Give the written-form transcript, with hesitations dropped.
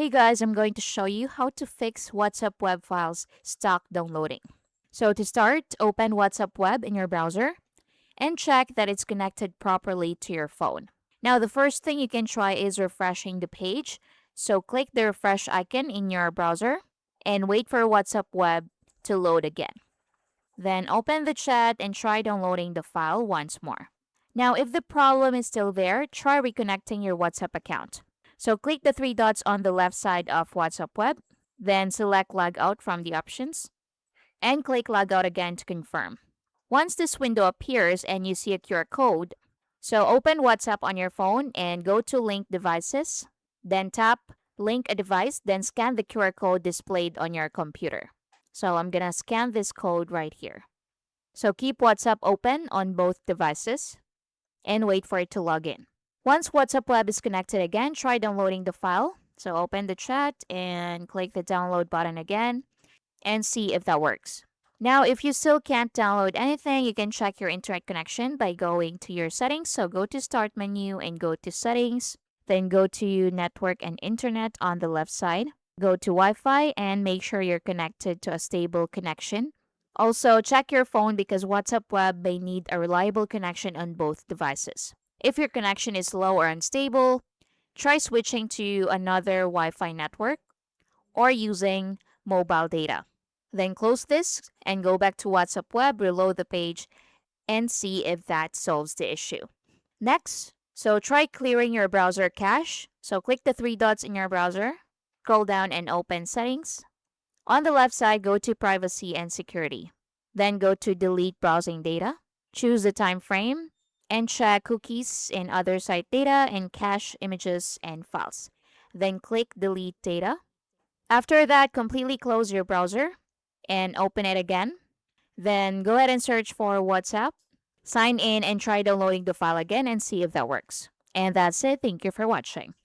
Hey guys, I'm going to show you how to fix WhatsApp web files stuck downloading. So to start, open WhatsApp web in your browser and check that it's connected properly to your phone. Now, the first thing you can try is refreshing the page. So click the refresh icon in your browser and wait for WhatsApp web to load again. Then open the chat and try downloading the file once more. Now, if the problem is still there, try reconnecting your WhatsApp account. So click the three dots on the left side of WhatsApp web, then select log out from the options, and click log out again to confirm. Once this window appears and you see a QR code, so open WhatsApp on your phone and go to link devices, then tap link a device, then scan the QR code displayed on your computer. So I'm gonna scan this code right here. So keep WhatsApp open on both devices and wait for it to log in. Once WhatsApp web is connected again, try downloading the file. So open the chat and click the download button again and see if that works. Now, if you still can't download anything, you can check your internet connection by going to your settings. So go to start menu and go to settings, then go to network and internet on the left side. Go to Wi-Fi and make sure you're connected to a stable connection. Also, check your phone because WhatsApp web may need a reliable connection on both devices. If your connection is slow or unstable, try switching to another Wi Fi network or using mobile data. Then close this and go back to WhatsApp web, reload the page, and see if that solves the issue. Next, so try clearing your browser cache. So click the three dots in your browser, scroll down and open settings. On the left side, go to privacy and security. Then go to delete browsing data. Choose the time frame and check cookies and other site data and cache images and files. Then click delete data. After that, completely close your browser and open it again. Then go ahead and search for WhatsApp. Sign in and try downloading the file again and see if that works. And that's it. Thank you for watching.